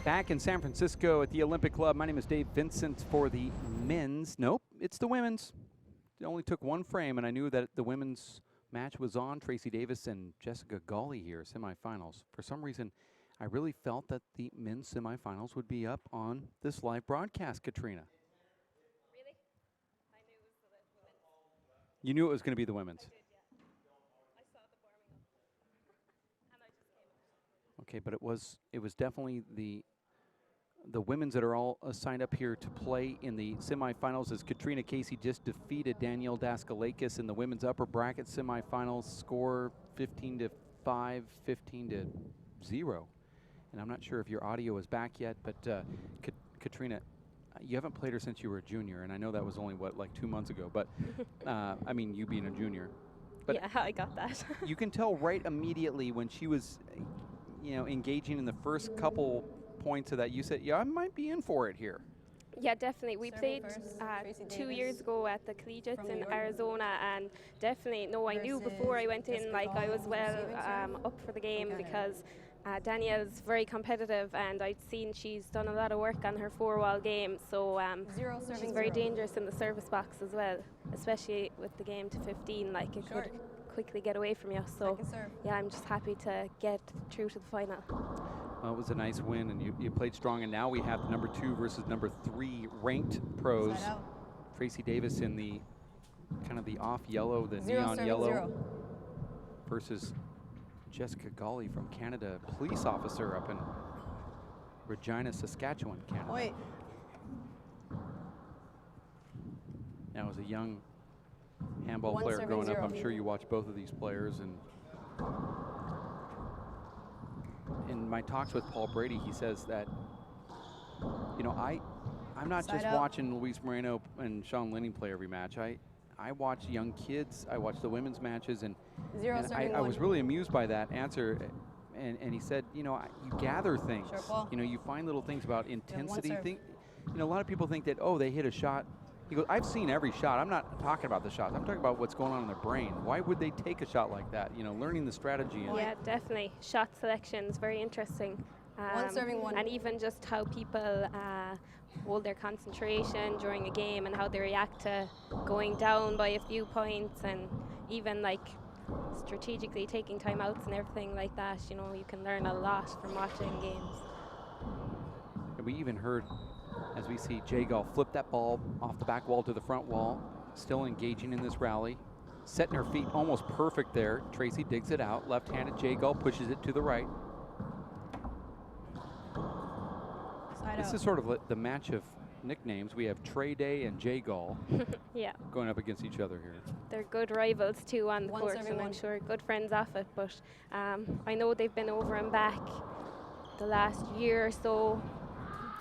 Back in San Francisco at the Olympic Club, my name is Dave Vincent for the men's. Nope, it's the women's. It only took one frame, and I knew that the women's match was on. Tracy Davis and Jessica Gawley here, semifinals. For some reason, I really felt that the men's semifinals would be up on this live broadcast, Catriona. Really? I knew it was the women's. You knew it was going to be the women's. I did, yeah. I saw the warming up. And I just came up. Okay, but it was definitely the women's that are all signed up here to play in the semifinals, as Catriona Casey just defeated Danielle Daskalakis in the women's upper bracket semifinals. Score 15-5, 15-0. And I'm not sure if your audio is back yet, but Catriona, you haven't played her since you were a junior, and I know that was only, what, like 2 months ago, but I mean, you being a junior. But yeah, I got that. You can tell right immediately when she was, engaging in the first couple points of that, you said, yeah, I might be in for it here. Yeah, definitely. We Serving played first, 2 years ago at the Collegiates in Arizona, and definitely, I knew Versus before I went in, Jessica like, I was Gawley. well up for the game, Okay. because Danielle's very competitive, and I'd seen she's done a lot of work on her four-wall game, so Zero she's serving very zero. dangerous in the service box as well, especially with the game to 15, like, it Sure. could quickly get away from you. So Second serve. yeah, I'm just happy to get through to the final. Well, it was a nice win, and you played strong, and now we have the number 2 versus number 3 ranked pros. Side out. Tracy Davis in the kind of the off yellow, the Zero neon serving yellow, zero. versus Jessica Gawley from Canada, police officer up in Regina, Saskatchewan, Canada. Wait. Now, as a young handball One player serving growing up, zero. I'm sure you watch both of these players. And in my talks with Paul Brady, he says that, I'm not Side just out. watching Luis Moreno and Sean Linning play every match. I watch young kids. I watch the women's matches, and Zero and serving I one. was really amused by that answer. And he said, you gather things. Sure, Paul. You find little things about intensity. serve. A lot of people think that, they hit a shot. He goes, I've seen every shot. I'm not talking about the shots. I'm talking about what's going on in their brain. Why would they take a shot like that? Learning the strategy. And Yeah, definitely. Shot selection is very interesting. One serving one. And even just how people hold their concentration during a game, and how they react to going down by a few points, and even like strategically taking timeouts and everything like that. You can learn a lot from watching games. And we even heard, as we see J-Gall flip that ball off the back wall to the front wall, still engaging in this rally, setting her feet almost perfect there. Tracy digs it out, left-handed. J-Gall pushes it to the right. Side This out. is sort of the match of nicknames. We have Trey Day and J-Gall Yeah, going up against each other here. they're good rivals too on the One court, serving and I'm one. sure good friends off it. But I know they've been over and back the last year or so.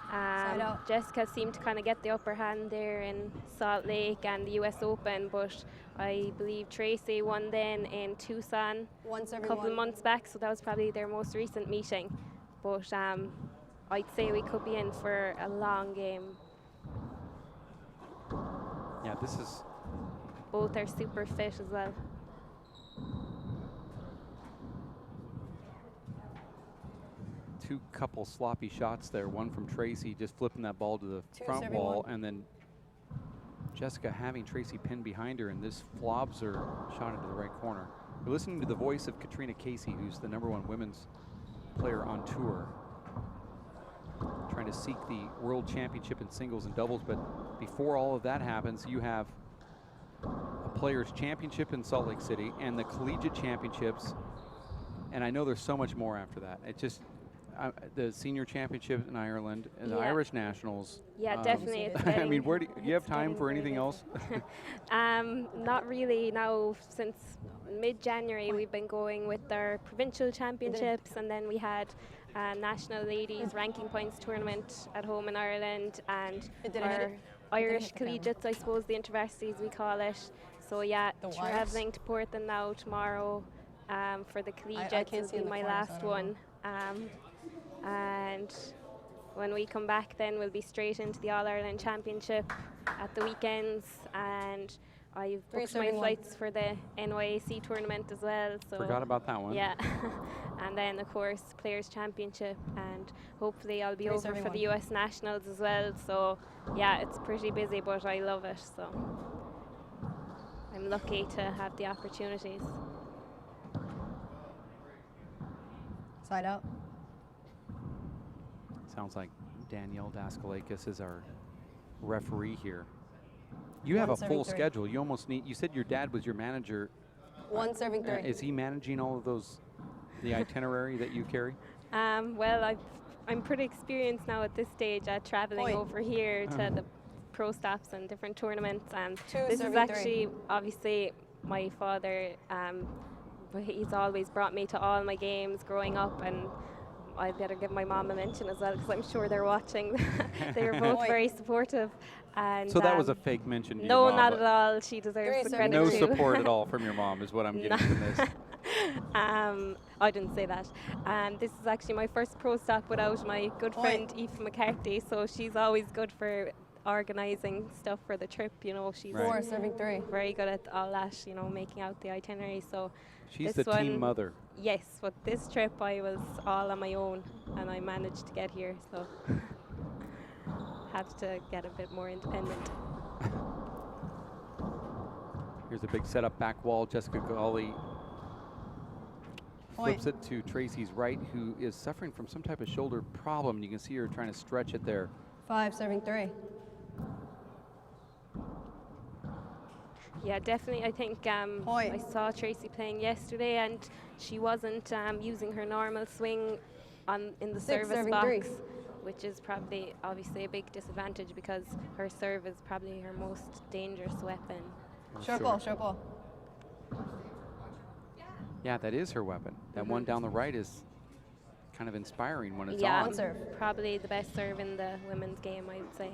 Side out. Jessica seemed to kind of get the upper hand there in Salt Lake and the US Open, but I believe Tracy won then in Tucson One a serving couple one. of months back, so that was probably their most recent meeting. But I'd say we could be in for a long game. Yeah, this is Both are super fit as well. two couple sloppy shots there. One from Tracy, just flipping that ball to the Two front serving wall, one. and then Jessica having Tracy pinned behind her, and this flobs her shot into the right corner. We're listening to the voice of Catriona Casey, who's the #1 women's player on tour, trying to seek the world championship in singles and doubles. But before all of that happens, you have a players championship in Salt Lake City and the collegiate championships, and I know there's so much more after that. It just the senior championship in Ireland and the Yeah. Irish nationals. Yeah, definitely. It's I mean, getting- where do you have it's time getting for very anything big. else? Not really. Now, since mid-January, we've been going with our provincial championships, and then we had a national ladies ranking points tournament at home in Ireland, and It didn't hit our it. Irish hit the camera. collegiates, I suppose, the intervarsities we call it. So yeah, The wires? traveling to Portland now tomorrow for the collegiates can't will see in be the my corner, so I last don't one. And when we come back, then we'll be straight into the All-Ireland Championship at the weekends, and I've booked my flights for the NYAC tournament as well. So forgot about that one. Yeah. And then, of course, Players Championship, and hopefully I'll be over for the US Nationals as well. So, yeah, it's pretty busy, but I love it. So I'm lucky to have the opportunities. Side out. Sounds like Danielle Daskalakis is our referee here. You have a full schedule. You almost need, you said your dad was your manager. 1 serving 3. Is he managing all of those, the itinerary that you carry? Well, I'm pretty experienced now at this stage at traveling over here to the pro stops and different tournaments. And this is actually, obviously, my father, he's always brought me to all my games growing up, and I better give my mom a mention as well, because I'm sure they're watching. They were both very supportive. And so that was a fake mention to no, your mom, not at all. She deserves the credit no too. support at all from your mom is what I'm getting from this. I didn't say that. This is actually my first pro stop without my good friend E Ft McCarthy, so she's always good for organising stuff for the trip. You know, she's 4 serving 3. very good at all that, you know, making out the itinerary. So she's the team mother. Yes, but this trip I was all on my own, and I managed to get here, so had to get a bit more independent. Here's a big setup back wall. Jessica Gawley flips it to Tracy's right, who is suffering from some type of shoulder problem. You can see her trying to stretch it there. 5 serving 3. Yeah, definitely. I think I saw Tracy playing yesterday, and she wasn't using her normal swing in the service box, 3. Which is probably obviously a big disadvantage, because her serve is probably her most dangerous weapon. Short ball, short ball. Yeah, that is her weapon. That one down the right is kind of inspiring when it's on. One serve. Probably the best serve in the women's game, I would say.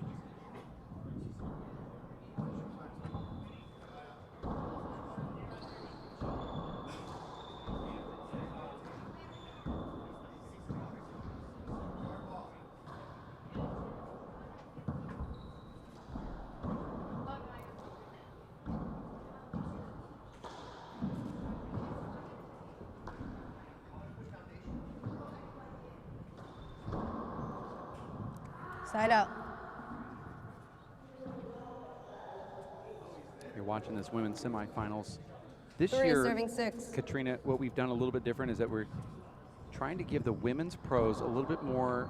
Side out. You're watching this women's semifinals. This 3 year, serving 6. Catriona, what we've done a little bit different is that we're trying to give the women's pros a little bit more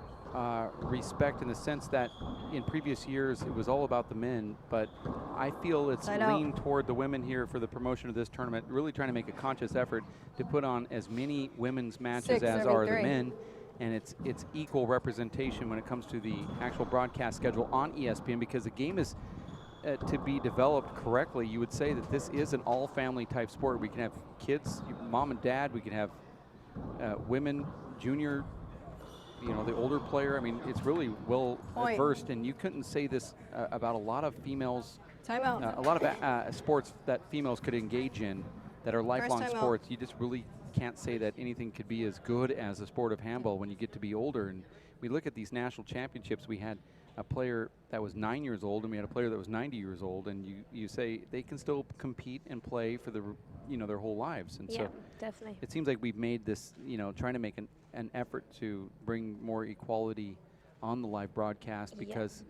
respect, in the sense that in previous years it was all about the men, but I feel it's leaned toward the women here for the promotion of this tournament, really trying to make a conscious effort to put on as many women's matches as are the men. And it's equal representation when it comes to the actual broadcast schedule on ESPN, because the game is to be developed correctly. You would say that this is an all-family type sport. We can have kids, mom and dad. We can have women, junior, you know, the older player. I mean, it's really well versed, and you couldn't say this about a lot of females. Timeout. A lot of sports that females could engage in that are lifelong sports. You just really can't say that anything could be as good as the sport of handball when you get to be older. And we look at these national championships. We had a player that was 9 years old, and we had a player that was 90 years old, and you say they can still compete and play for their whole lives. And so definitely, it seems like we've made this, trying to make an effort to bring more equality on the live broadcast, because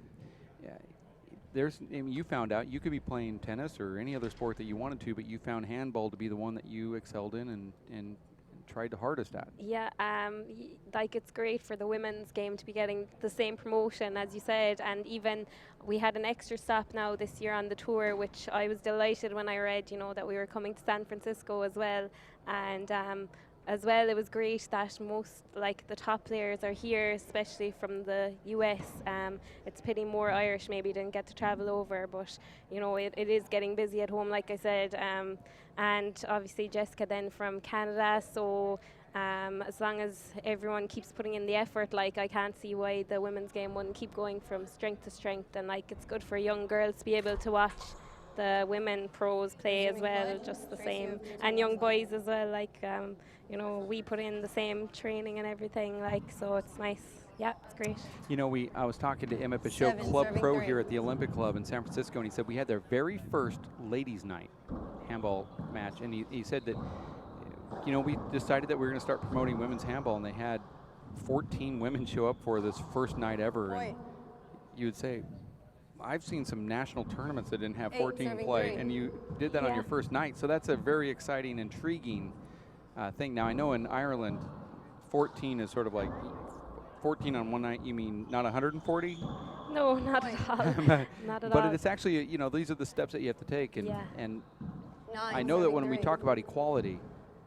you found out you could be playing tennis or any other sport that you wanted to, but you found handball to be the one that you excelled in and tried the hardest at. Yeah, like it's great for the women's game to be getting the same promotion, as you said, and even we had an extra stop now this year on the tour, which I was delighted when I read, that we were coming to San Francisco as well. And as well, it was great that most, like, the top players are here, especially from the US. It's pity more Irish maybe didn't get to travel over, but it is getting busy at home, like I said. And obviously Jessica then from Canada, so as long as everyone keeps putting in the effort, like, I can't see why the women's game wouldn't keep going from strength to strength. And like, it's good for young girls to be able to watch the women pros play as well, just the same, and young boys as well, like we put in the same training and everything, like, so it's nice. Yeah, it's great. You know, I was talking to Emmett Peixoto, Seven, Club serving Pro 3. here at the Olympic Club in San Francisco, and he said we had their very first ladies' night handball match, and he said that, you know, we decided that we were going to start promoting women's handball, and they had 14 women show up for this first night ever. And you would say, I've seen some national tournaments that didn't have 14 play, 3. and you did that on your first night. So that's a very exciting, intriguing thing. Now, I know in Ireland, 14 is sort of like 14 on one night. You mean not 140? No, not at all. Not at all. But it's actually, you know, these are the steps that you have to take. And, and 9, I know that when we 3. talk about equality,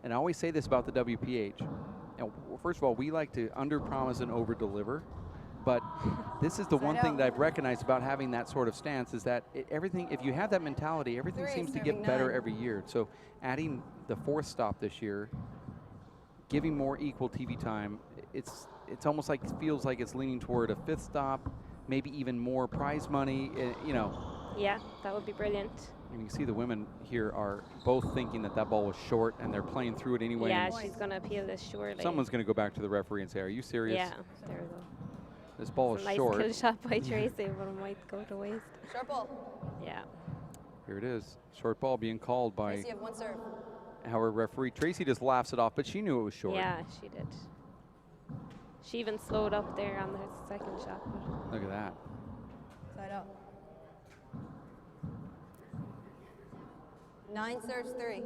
and I always say this about the WPH, you know, first of all, we like to under-promise and over-deliver. But this is the one thing that I've recognized about having that sort of stance is that everything, if you have that mentality, everything 3, seems to get better every year. So adding the 4th stop this year, giving more equal TV time, it's almost like, it feels like it's leaning toward a 5th stop, maybe even more prize money, you know. Yeah, that would be brilliant. And you can see the women here are both thinking that that ball was short, and they're playing through it anyway. Yeah, she's going to appeal this surely. Someone's going to go back to the referee and say, are you serious? Yeah, there we go. This ball It's is a nice short. kill shot by Tracy, but it might go to waste. Short ball. Yeah. Here it is. Short ball being called by Tracy, you have 1 serve. our referee. Tracy just laughs it off, but she knew it was short. Yeah, she did. She even slowed up there on her second shot. Look at that. Side out. 9 serves 3.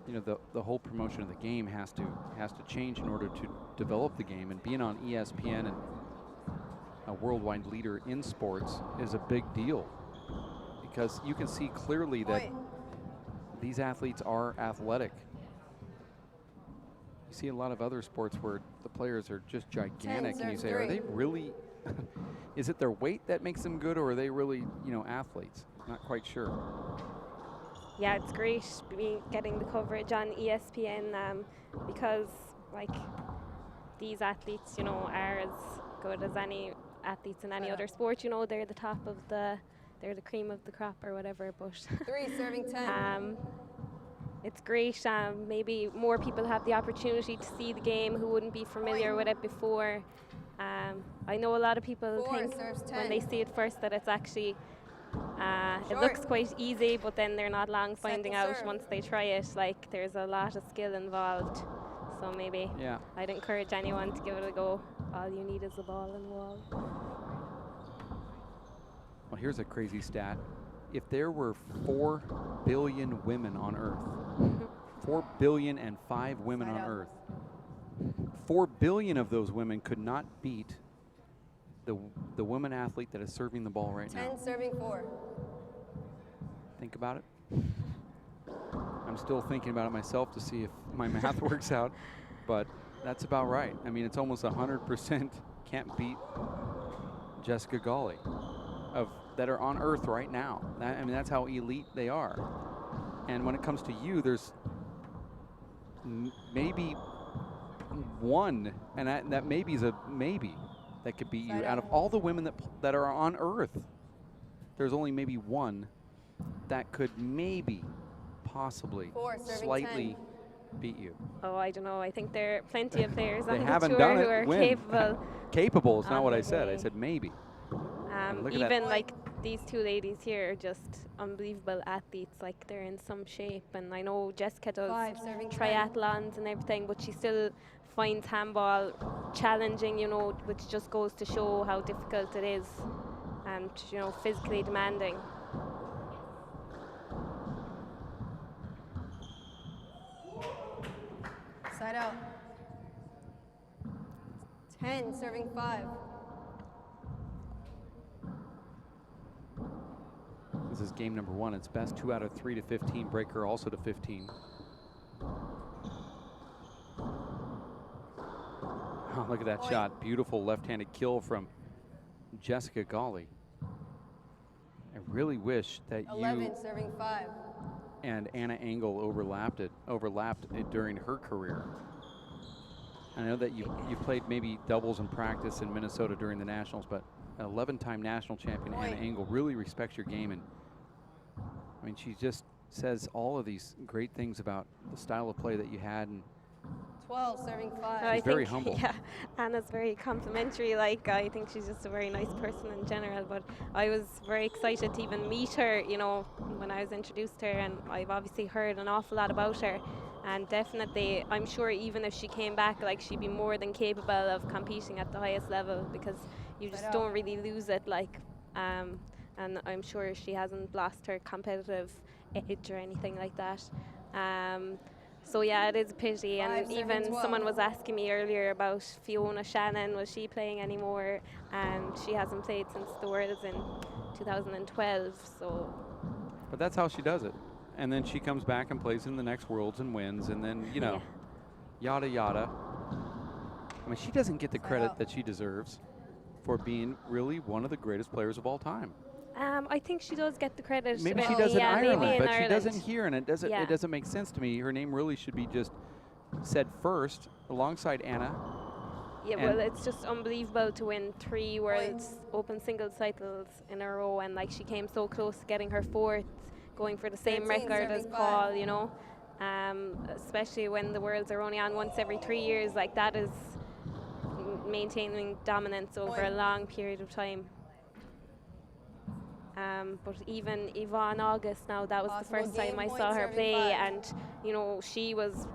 You know, the whole promotion of the game has to change in order to develop the game, and being on ESPN and a worldwide leader in sports is a big deal, because you can see clearly that these athletes are athletic. You see a lot of other sports where the players are just gigantic, and you say, are they really, is it their weight that makes them good, or are they really, you know, athletes? Not quite sure. Yeah, it's great getting the coverage on ESPN because, like, these athletes, you know, are as good as any athletes in any other sport. You know, they're the top of they're the cream of the crop or whatever. But 3 serving 10. it's great. Maybe more people have the opportunity to see the game who wouldn't be familiar with it before. I know a lot of people think when they see it first that it's actually it looks quite easy, but then they're not long finding out once they try it. Like, there's a lot of skill involved. So maybe I'd encourage anyone to give it a go. All you need is a ball and wall. Well, here's a crazy stat. If there were 4 billion women on Earth, 4 billion and 5 women on Earth, 4 billion of those women could not beat the woman athlete that is serving the ball right now. 10 serving 4. Think about it. I'm still thinking about it myself to see if my math works out, but that's about right. I mean, it's almost 100% can't beat Jessica Gawley that are on Earth right now. I mean, that's how elite they are. And when it comes to you, there's maybe one, and that maybe is a maybe, that could beat you. Out of all the women that are on Earth, there's only maybe one that could maybe, possibly, slightly beat you. Oh, I don't know. I think there are plenty of players on the haven't tour done who it. are When? capable. Capable is not what I the said. I day. said maybe. Look at Even that. like these two ladies here are just unbelievable athletes. Like, they're in some shape, and I know Jessica does 5 serving 10. triathlons and everything, but she still finds handball challenging, you know, which just goes to show how difficult it is and, you know, physically demanding. Side out. 10 serving 5. This is game number 1. It's best 2 out of 3 to 15. Breaker also to 15. Oh, look at that shot. Beautiful left-handed kill from Jessica Gawley. I really wish that 11 you serving 5. and Anna Engel overlapped it during her career. I know that you played maybe doubles in practice in Minnesota during the Nationals, but an 11-time national champion Anna Engel really respects your game, and I mean, she just says all of these great things about the style of play that you had, and 12, serving 5. I She's very think, humble. yeah, Anna's very complimentary. Like, I think she's just a very nice person in general. But I was very excited to even meet her, you know, when I was introduced to her. And I've obviously heard an awful lot about her. And definitely, I'm sure even if she came back, like, she'd be more than capable of competing at the highest level, because you just don't really lose it. Like, and I'm sure she hasn't lost her competitive edge or anything like that. So yeah, it is a pity. And even someone was asking me earlier about Fiona Shannon, was she playing anymore? And she hasn't played since the Worlds in 2012. So. But that's how she does it. And then she comes back and plays in the next Worlds and wins, and then, you know, yada yada. I mean, she doesn't get the credit that she deserves for being really one of the greatest players of all time. I think she does get the credit. Maybe she does in Ireland, but she doesn't Ireland. here, and it doesn't make sense to me. Her name really should be just said first alongside Anna. Yeah, well, it's just unbelievable to win 3 Worlds Open singles titles in a row, and like she came so close to getting her 4th, going for the same record as Paul, you know. Especially when the Worlds are only on once every 3 years, like that is maintaining dominance over a long period of time. But even Yvonne August now, that was the first time I saw her play, and you know, she was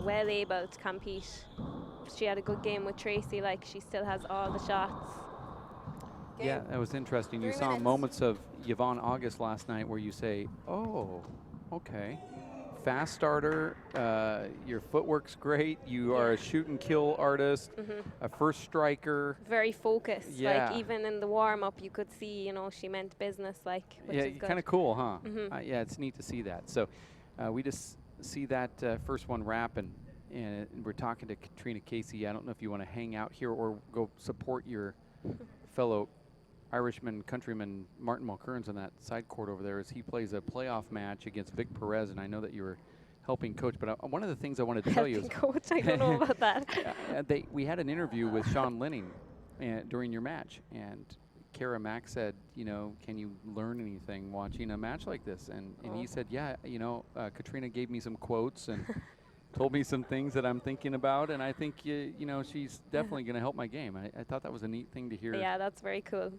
well able to compete. She had a good game with Tracy, like she still has all the shots. Yeah, that was interesting. You saw moments of Yvonne August last night where you say, oh, okay. Fast starter, your footwork's great, you are a shoot and kill artist, a first striker. Very focused, like even in the warm-up you could see, you know, she meant business, like, which is good. Kind of cool, huh? Yeah, it's neat to see that. So we just see that first one wrap, and we're talking to Catriona Casey. I don't know if you want to hang out here or go support your fellow Irishman, countryman Martin Mulkerns on that side court over there as he plays a playoff match against Vic Perez, and I know that you were helping coach, but one of the things I wanted to tell you is coach, I don't know about that. We had an interview with Sean Linning during your match, and Kara Mack said, you know, can you learn anything watching a match like this? And he said, yeah, you know, Catriona gave me some quotes and told me some things that I'm thinking about, and I think, you know, she's definitely going to help my game. I thought that was a neat thing to hear. Yeah, that's very cool.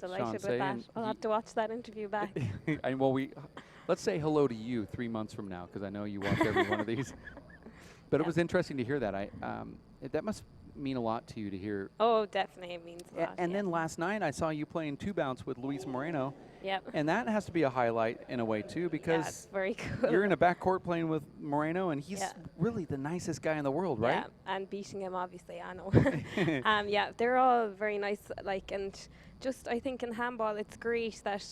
Delighted with that. I'll have to watch that interview back. And well, let's say hello to you 3 months from now, because I know you watch every one of these. But it was interesting to hear that. That must mean a lot to you to hear. Oh, definitely, it means a lot. And then last night I saw you playing 2-bounce with Luis Moreno. Yep. And that has to be a highlight in a way too, because it's very cool. You're in a backcourt playing with Moreno, and he's really the nicest guy in the world, right? Yeah, and beating him, obviously, I know. Yeah, they're all very nice, like, and just I think in handball it's great that,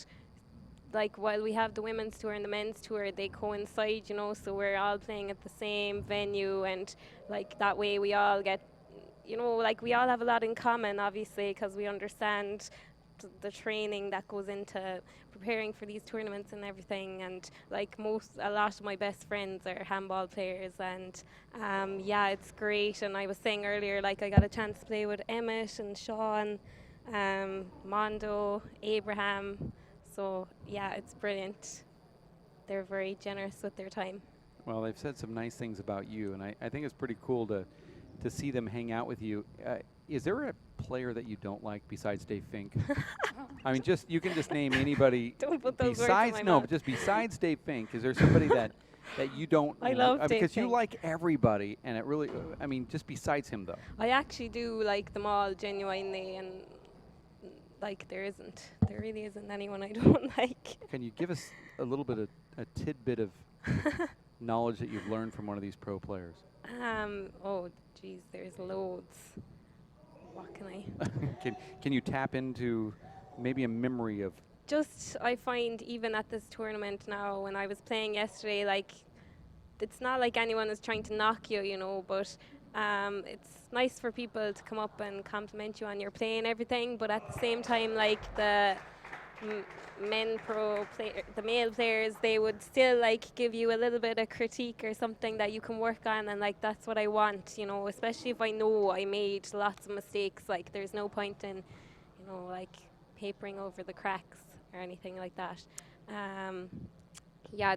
like, while we have the women's tour and the men's tour, they coincide, you know, so we're all playing at the same venue, and like that way we all get, you know, like we all have a lot in common, obviously, because we understand the training that goes into preparing for these tournaments and everything. And like a lot of my best friends are handball players, and yeah, it's great. And I was saying earlier, like, I got a chance to play with Emmett and Sean, Mondo, Abraham. So yeah, it's brilliant. They're very generous with their time. Well, they've said some nice things about you, and I think it's pretty cool to see them hang out with you. Is there a player that you don't like besides Dave Fink? I mean, you can just name anybody. Don't put those besides words in my mouth. But just besides Dave Fink, is there somebody that you don't? I love Dave because Fink. you like everybody, and it really. I mean, just besides him though. I actually do like them all genuinely, and like there really isn't anyone I don't like. Can you give us a little bit of a tidbit of knowledge that you've learned from one of these pro players? Oh, geez, there's loads. What can I? Can you tap into maybe a memory of? Just, I find even at this tournament now, when I was playing yesterday, like, it's not like anyone is trying to knock you, you know, but it's nice for people to come up and compliment you on your play and everything, but at the same time, like, the the male players, they would still like give you a little bit of critique or something that you can work on, and like that's what I want, you know, especially if I know I made lots of mistakes. Like, there's no point in, you know, like papering over the cracks or anything like that. Yeah,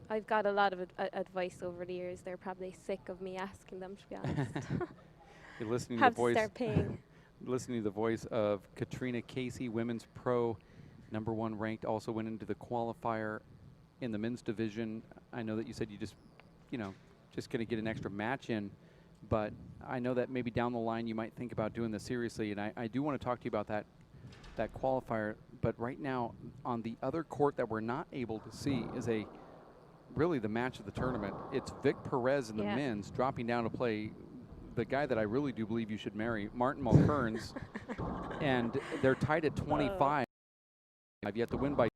I've got a lot of advice over the years. They're probably sick of me asking them, to be honest. You're listening Have to the voice. to start paying. Listening to the voice of Catriona Casey, women's pro, #1 ranked, also went into the qualifier in the men's division. I know that you said you just, just going to get an extra match in, but I know that maybe down the line you might think about doing this seriously, and I do want to talk to you about that qualifier. But right now, on the other court that we're not able to see is really the match of the tournament. It's Vic Perez in the men's dropping down to play the guy that I really do believe you should marry, Martin Mulkerns, and they're tied at 25. You have to win by.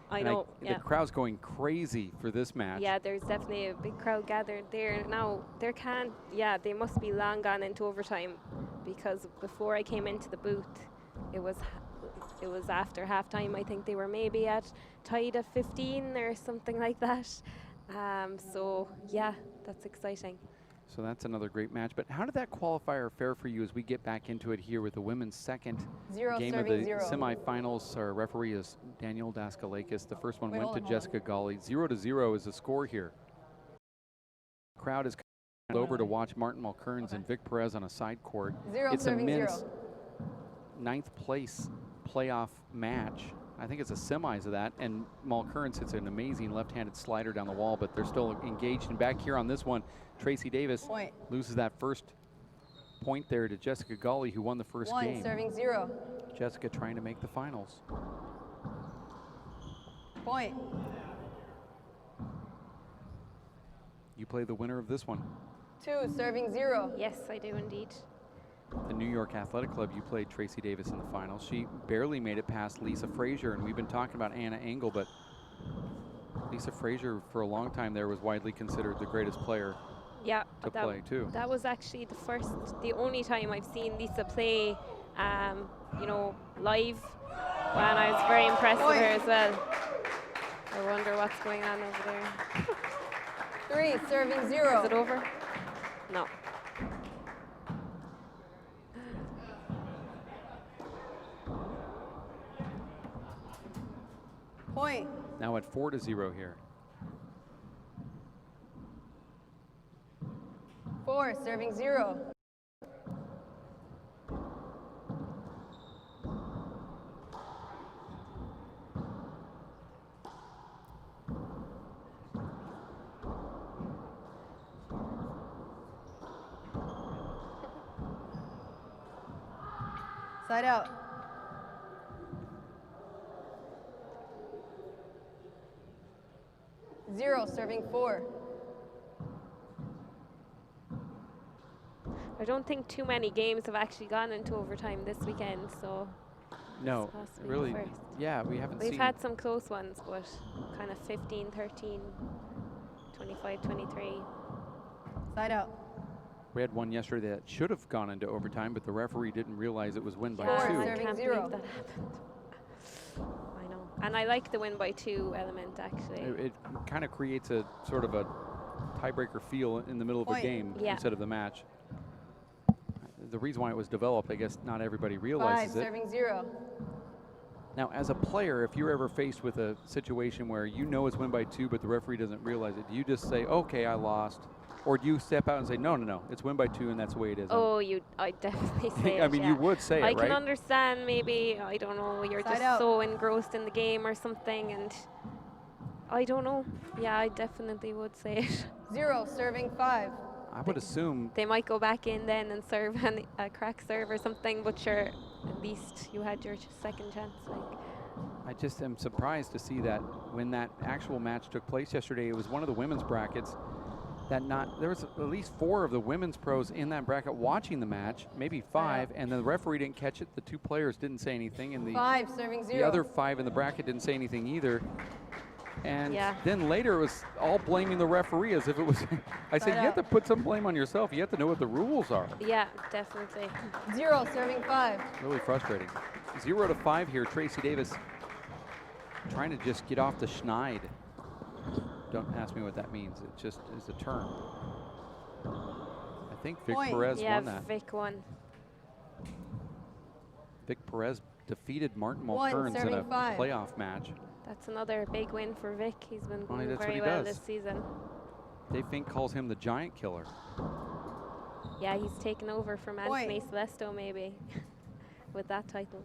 I know. The crowd's going crazy for this match. Yeah, there's definitely a big crowd gathered there. Now, they must be long gone into overtime, because before I came into the booth, it was after halftime. I think they were maybe tied at 15 or something like that. So, yeah, that's exciting. So that's another great match. But how did that qualifier fare for you as we get back into it here with the women's second game of the semifinals? Our referee is Daniel Daskalakis. The first one went to Jessica Gawley. 0-0 is the score here. The crowd is coming over to watch Martin Mulkerns and Vic Perez on a side court. It's a men's 9th place playoff match. I think it's a semis of that, and Mulkerns hits an amazing left-handed slider down the wall, but they're still engaged. And back here on this one, Tracy Davis loses that first point there to Jessica Gawley, who won the first game. Serving 0. Jessica trying to make the finals. Point. You play the winner of this one. 2, serving 0. Yes, I do indeed. The New York Athletic Club, you played Tracy Davis in the finals. She barely made it past Lisa Frazier, and we've been talking about Anna Engel, but Lisa Frazier for a long time there was widely considered the greatest player to play too. That was actually the only time I've seen Lisa play, live, and I was very impressed with her as well. I wonder what's going on over there. 3, serving 0. Is it over? No. Point. Now at 4-0 here. 4, serving 0. Side out. 0, serving 4. I don't think too many games have actually gone into overtime this weekend, so no, really, yeah, we haven't seen. We've had some close ones, but kind of 15, 13, 25, 23. Side out. We had one yesterday that should have gone into overtime, but the referee didn't realize it was win by 2. I can't believe that happened. I know. And I like the win by 2 element, actually. It kind of creates a sort of a tiebreaker feel in the middle of a game instead of the match. The reason why it was developed, I guess not everybody realizes 5, serving 0. Now, as a player, if you're ever faced with a situation where you know it's win by 2, but the referee doesn't realize it, do you just say, okay, I lost? Or do you step out and say, no, it's win by 2 and that's the way it is? Oh, I definitely say I mean, you would say it, right? I can understand maybe, I don't know, you're just so engrossed in the game or something, and I don't know. Yeah, I definitely would say it. 0, serving 5. I would assume they might go back in then and serve a crack serve or something, but sure, at least you had your second chance. I just am surprised to see that when that actual match took place yesterday, it was one of the women's brackets that there was at least 4 of the women's pros in that bracket watching the match, maybe 5, and the referee didn't catch it. The 2 players didn't say anything, and 5, serving 0. The other 5 in the bracket didn't say anything either. And then later it was all blaming the referee as if it was, I said, you have to put some blame on yourself. You have to know what the rules are. Yeah, definitely. 0, serving 5. Really frustrating. 0-5 here, Tracy Davis trying to just get off the schneid. Don't ask me what that means. It just is a term. I think Vic Perez won that. Vic won. Vic Perez defeated Martin Mulkerns in a playoff match. That's another big win for Vic. He's been Well, going that's what very he well does. this season. Dave Fink calls him the giant killer. Yeah, he's taken over from Point. Anthony Celesto maybe with that title.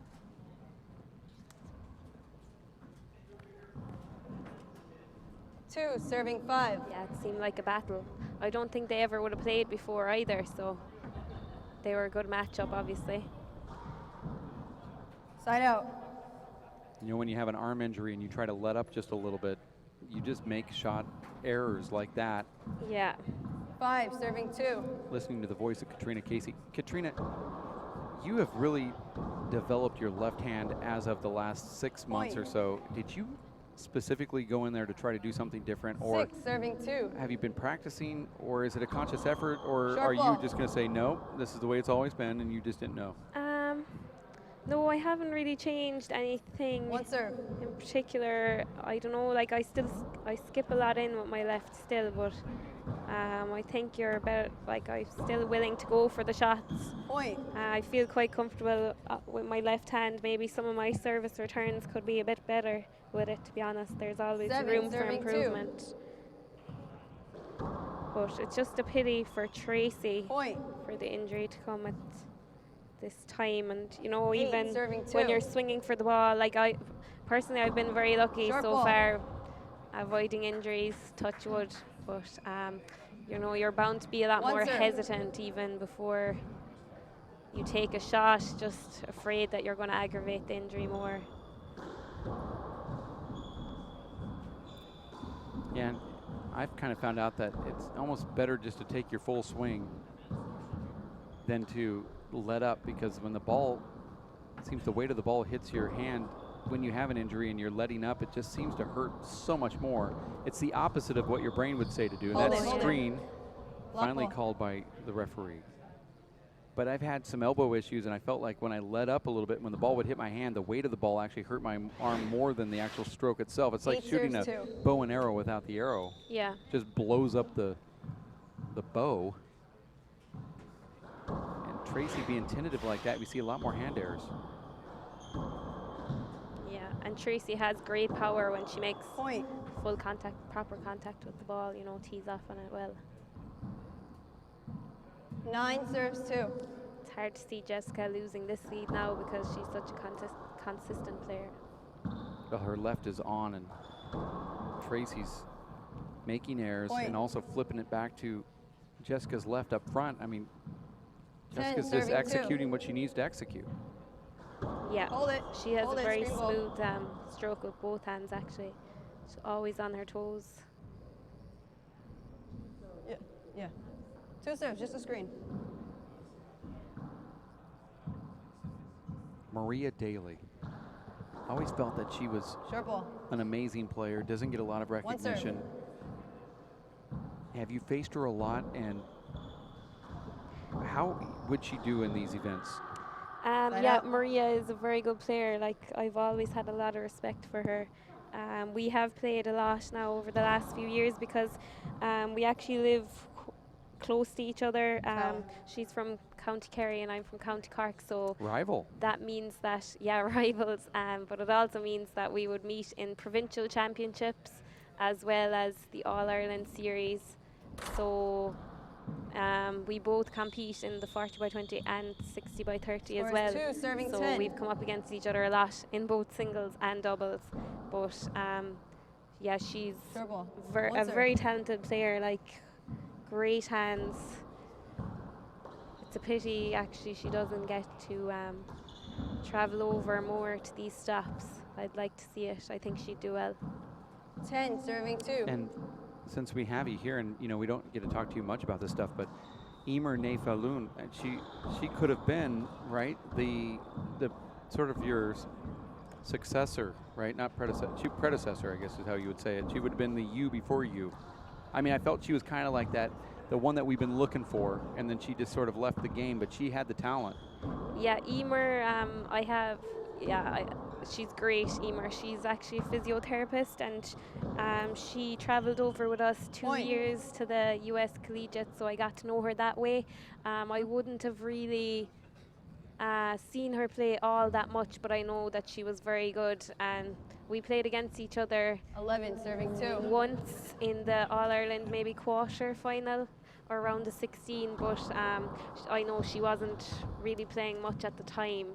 2, serving 5. Yeah, it seemed like a battle. I don't think they ever would have played before either, so they were a good matchup, obviously. Side out. You know, when you have an arm injury and you try to let up just a little bit, you just make shot errors like that. Yeah. 5, serving 2. Listening to the voice of Catriona Casey. Catriona, you have really developed your left hand as of the last 6 months or so. Did you specifically go in there to try to do something different, or 6, serving 2. have you been practicing, or is it a conscious effort, or Short are ball. you just going to say, no, this is the way it's always been, and you just didn't know? No, I haven't really changed anything 1 serve. in particular. I don't know, like I skip a lot in with my left still, but I think you're about, like, I'm still willing to go for the shots. Point. I feel quite comfortable with my left hand. Maybe some of my service returns could be a bit better with it, to be honest. There's always 7, room for serving 2. improvement. But it's just a pity for Tracy Point. for the injury to come at this time. And, you know, 8, even serving when 2. you're swinging for the ball, like personally, I've been very lucky Short so ball. far, avoiding injuries, touch wood. But, you know, you're bound to be a lot 1 more serve. hesitant even before you take a shot, just afraid that you're going to aggravate the injury more. Yeah, and I've kind of found out that it's almost better just to take your full swing than to let up, because when the ball, it seems the weight of the ball hits your hand when you have an injury and you're letting up, it just seems to hurt so much more. It's the opposite of what your brain would say to do, and Hold that's it, hold it. screen, Block finally ball. called by the referee. But I've had some elbow issues, and I felt like when I let up a little bit, when the ball would hit my hand, the weight of the ball actually hurt my arm more than the actual stroke itself. It's like 8 shooting a serves 2. bow and arrow without the arrow. Yeah. Just blows up the bow. And Tracy being tentative like that, we see a lot more hand errors. Yeah, and Tracy has great power when she makes Point. full contact, proper contact with the ball, you know, tees off on it well. 9, serves 2. It's hard to see Jessica losing this lead now because she's such a consistent player. Well, her left is on, and Tracy's making errors Point. and also flipping it back to Jessica's left up front. I mean, 10, Jessica's just serving 2. executing what she needs to execute. Yeah, Hold it. she has Hold a it, very screen ball. smooth stroke with both hands, actually. She's always on her toes. Yeah. 2 serves, just a screen. Maria Daly. I always felt that she was Short ball. an amazing player, doesn't get a lot of 1 serve. recognition. Have you faced her a lot, and how would she do in these events? Side Yeah, out. Maria is a very good player. Like, I've always had a lot of respect for her. We have played a lot now over the last few years because we actually live close to each other. She's from County Kerry and I'm from County Cork, so Rival. that means that, yeah, rivals, but it also means that we would meet in provincial championships as well as the All-Ireland series. So we both compete in the 40x20 and 60x30 as Scores well. 2, serving So 10. we've come up against each other a lot in both singles and doubles. But yeah, she's Short ball. a 1 serve. very talented player, like great hands. It's a pity actually she doesn't get to travel over more to these stops. I'd like to see it. I think she'd do well. 10, serving 2. And since we have you here, and you know we don't get to talk to you much about this stuff, but Emer Nefalun, she could have been, right, the sort of your successor, right? Not predecessor, I guess is how you would say it. She would have been the you before you. I mean, I felt she was kind of like that, the one that we've been looking for, and then she just sort of left the game, but she had the talent. Yeah, Emer, she's great, Emer. She's actually a physiotherapist, and she traveled over with us 2 Point. years to the US Collegiate, so I got to know her that way. I wouldn't have really seen her play all that much, but I know that she was very good, and we played against each other 11, serving 2. once in the All-Ireland maybe quarter final or around the 16, but I know she wasn't really playing much at the time,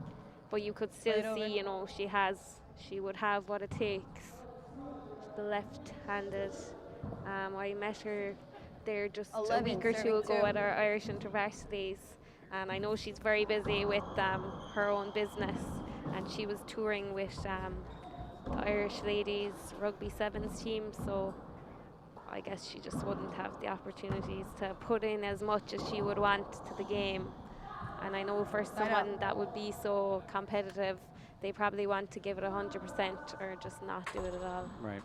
but you could still Played over. see, you know, she would have what it takes. The left-handed. I met her there just 11, a week or two serving ago 2. at our Irish Intervarsities, and I know she's very busy with her own business, and she was touring with the Irish ladies rugby sevens team, so I guess she just wouldn't have the opportunities to put in as much as she would want to the game. And I know for someone that would be so competitive, they probably want to give it 100% or just not do it at all. Right.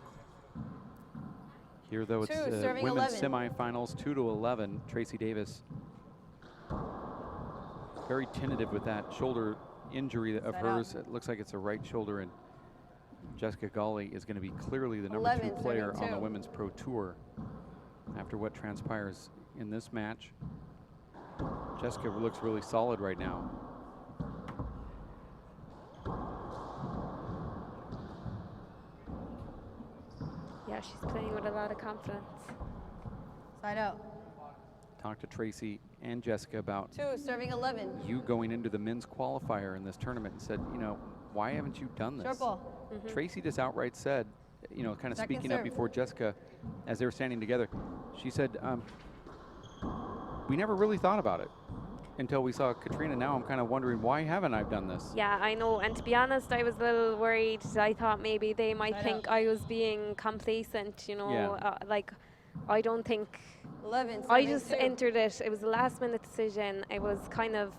Here, though, it's 2, serving women's 11. semifinals, 2-11. Tracy Davis very tentative with that shoulder injury of Side hers. It looks like it's a right shoulder, and Jessica Gawley is going to be clearly the number 2 11, player serving on the 2. Women's Pro Tour after what transpires in this match. Jessica looks really solid right now. Yeah, she's playing with a lot of confidence. Side out. Talked to Tracy and Jessica about 2, serving 11. you going into the men's qualifier in this tournament and said, you know, why haven't you done this? Short ball. Tracy just outright said, you know, kind of Second speaking up serve. before Jessica as they were standing together, she said, we never really thought about it until we saw Catriona. Now I'm kind of wondering, why haven't I done this? Yeah, I know, and to be honest, I was a little worried. I thought maybe they might Side think out. I was being complacent, you know, Yeah. like I don't think 11, I serving just 2. entered it. It was a last-minute decision. It was kind of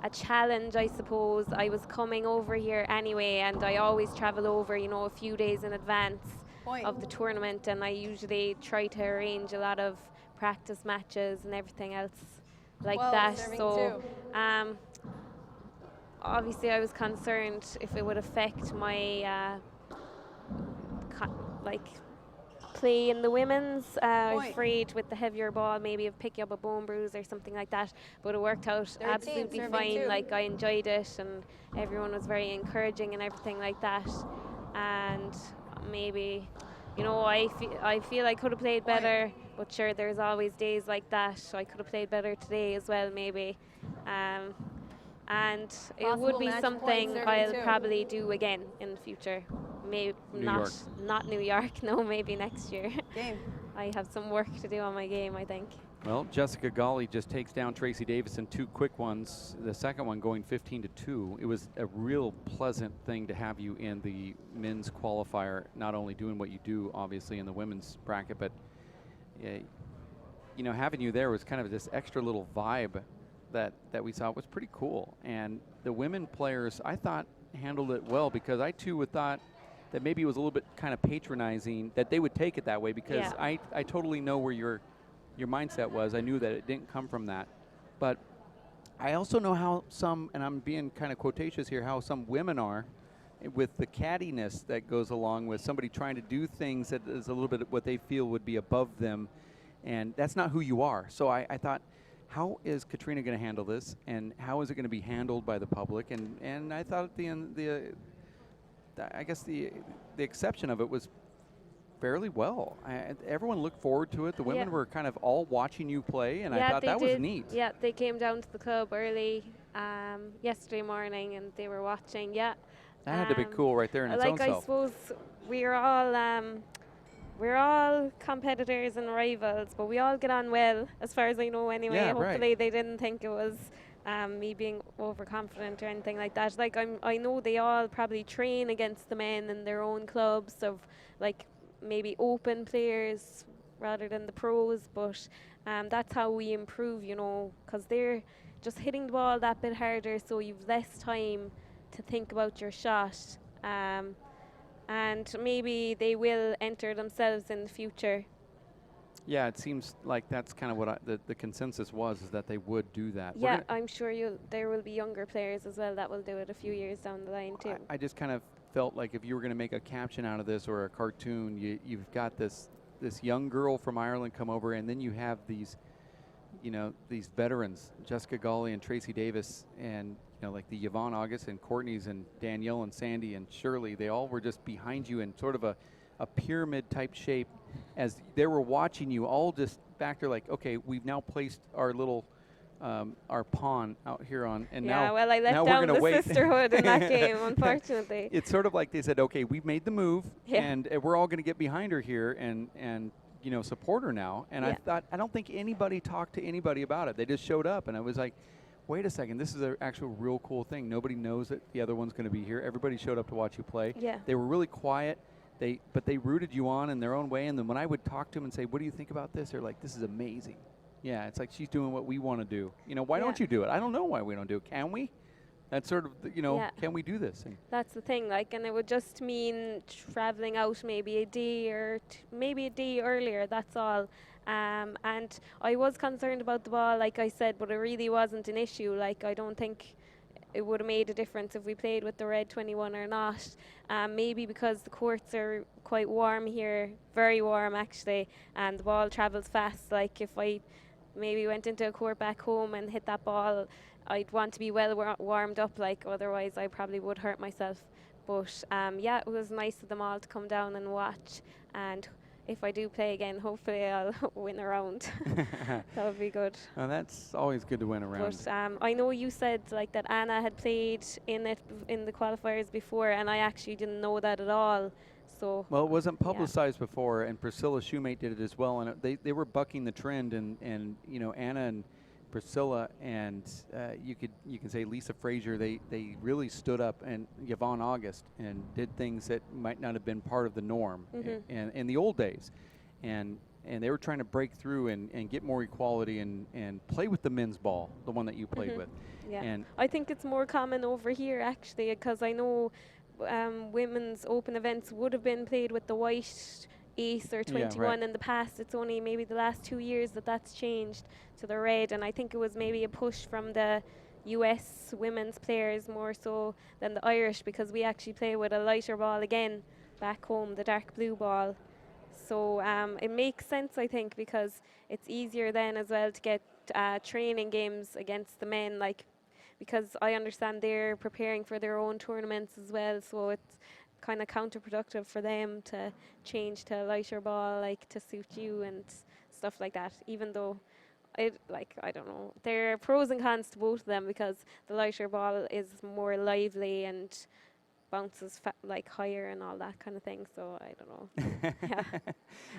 a challenge, I suppose. I was coming over here anyway, and I always travel over, you know, a few days in advance Point. of the tournament, and I usually try to arrange a lot of practice matches and everything else like 12, that. serving So, 2. obviously, I was concerned if it would affect my play in the women's. Point. Afraid with the heavier ball, maybe of picking up a bone bruise or something like that. But it worked out 13, absolutely serving fine. 2. Like I enjoyed it, and everyone was very encouraging and everything like that. And maybe, you know, I feel I could have played better. But sure, there's always days like that. I could have played better today as well, maybe. And it would Possible be match something point, I'll 32. probably do again in the future. Maybe New not York. not New York, no, maybe next year. Game. I have some work to do on my game, I think. Well, Jessica Gawley just takes down Tracy Davis in 2 quick ones. The second one going 15-2. It was a real pleasant thing to have you in the men's qualifier, not only doing what you do, obviously, in the women's bracket, but you know, having you there was kind of this extra little vibe that we saw. It was pretty cool. And the women players, I thought, handled it well, because I too would thought that maybe it was a little bit kind of patronizing that they would take it that way, because Yeah. I totally know where your mindset was. I knew that it didn't come from that. But I also know how some, and I'm being kind of quotacious here, how some women are with the cattiness that goes along with somebody trying to do things that is a little bit what they feel would be above them. And that's not who you are. So I thought, how is Catriona going to handle this, and how is it going to be handled by the public? And I thought at the end, I guess the exception of it was fairly well. Everyone looked forward to it. The women were kind of all watching you play, and I thought they that did. was neat. Yeah, they came down to the club early yesterday morning, and they were watching. Yeah, That had to be cool right there in its own I self. suppose we're all competitors and rivals, but we all get on well, as far as I know anyway. Yeah, Hopefully right. they didn't think it was me being overconfident or anything like that. Like I know they all probably train against the men in their own clubs of like maybe open players rather than the pros, but that's how we improve, you know, because they're just hitting the ball that bit harder, so you've less time to think about your shot. And maybe they will enter themselves in the future. Yeah, it seems like that's kind of what the consensus was, is that they would do that. Yeah, I'm sure there will be younger players as well that will do it a few years down the line too. I just kind of felt like if you were going to make a caption out of this or a cartoon, you've got this young girl from Ireland come over, and then you have these you know, these veterans, Jessica Gawley and Tracy Davis, and, you know, like the Yvonne August and Courtney's and Danielle and Sandy and Shirley, they all were just behind you in sort of a pyramid type shape as they were watching you all just back there like, okay, we've now placed our little our pawn out here on, and Yeah, now well, I let now down we're the gonna wait. sisterhood in that game, unfortunately. It's sort of like they said, okay, we've made the move, Yeah. and we're all going to get behind her here and you know, support her now. And I Yeah. thought, I don't think anybody talked to anybody about it. They just showed up, and I was like, wait a second, this is an actual real cool thing. Nobody knows that the other one's going to be here. Everybody showed up to watch you play. Yeah. They were really quiet. But they rooted you on in their own way. And then when I would talk to them and say, what do you think about this? They're like, this is amazing. Yeah, it's like she's doing what we want to do. You know, why Yeah. don't you do it? I don't know why we don't do it. Can we? That's sort of, you know, Yeah. can we do this? And That's the thing, like, and it would just mean traveling out maybe a day or maybe a day earlier, that's all. And I was concerned about the ball, like I said, but it really wasn't an issue. Like, I don't think it would have made a difference if we played with the red 21 or not. Maybe because the courts are quite warm here, very warm actually, and the ball travels fast. Like, if I maybe went into a court back home and hit that ball, I'd want to be well warmed up, like, otherwise I probably would hurt myself. But yeah, it was nice of them all to come down and watch, and if I do play again, hopefully I'll win a round. That would be good. well, that's always good to win around. But I know you said like that Anna had played in it in the qualifiers before, and I actually didn't know that at all. So Well, it wasn't publicized before, and Priscilla Shoemate did it as well, and they were bucking the trend, and you know, Anna and Priscilla and you can say Lisa Frazier, they really stood up, and Yvonne August, and did things that might not have been part of the norm in the old days, and they were trying to break through and get more equality and play with the men's ball, the one that you played with. yeah, And I think it's more common over here actually, because I know women's open events would have been played with the white ace or 21 in the past. It's only maybe the last 2 years that's changed to the red, and I think it was maybe a push from the US women's players more so than the Irish, because we actually play with a lighter ball again back home, the dark blue ball. So it makes sense, I think, because it's easier then as well to get training games against the men, like, because I understand they're preparing for their own tournaments as well, so it's kind of counterproductive for them to change to a lighter ball, like, to suit you and stuff like that, even though I don't know, there are pros and cons to both of them, because the lighter ball is more lively and bounces like higher and all that kind of thing, so I don't know. Yeah.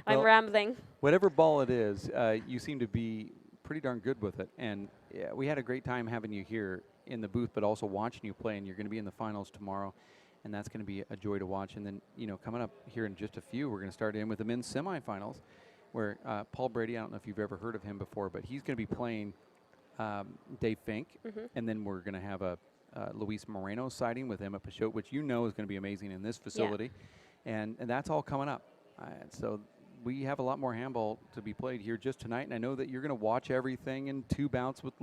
I'm rambling. Whatever ball it is, you seem to be pretty darn good with it, and yeah, we had a great time having you here in the booth, but also watching you play, and you're going to be in the finals tomorrow, and that's going to be a joy to watch. And then, you know, coming up here in just a few, we're going to start in with the men's semifinals, where Paul Brady, I don't know if you've ever heard of him before, but he's going to be playing Dave Fink, and then we're going to have a Luis Moreno sighting with Emmett Peixoto, which you know is going to be amazing in this facility, and that's all coming up. So we have a lot more handball to be played here just tonight, and I know that you're going to watch everything in two bounce with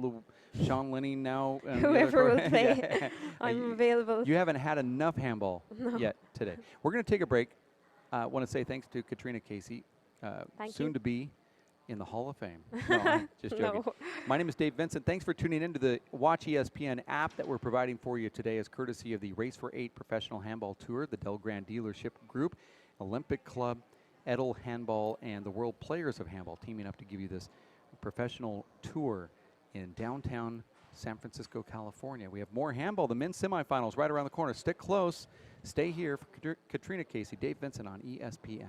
Sean Lenny now. Whoever will play, yeah. I'm available. You haven't had enough handball yet today. We're going to take a break. I want to say thanks to Catriona Casey, soon to be in the Hall of Fame. No, I'm just joking. No. My name is Dave Vincent. Thanks for tuning in to the Watch ESPN app that we're providing for you today as courtesy of the Race for 8 Professional Handball Tour, the Del Grand Dealership Group, Olympic Club, Edel Handball, and the World Players of Handball teaming up to give you this professional tour in downtown San Francisco, California. We have more handball, the men's semifinals right around the corner. Stick close. Stay here for Catriona Casey, Dave Vincent on ESPN.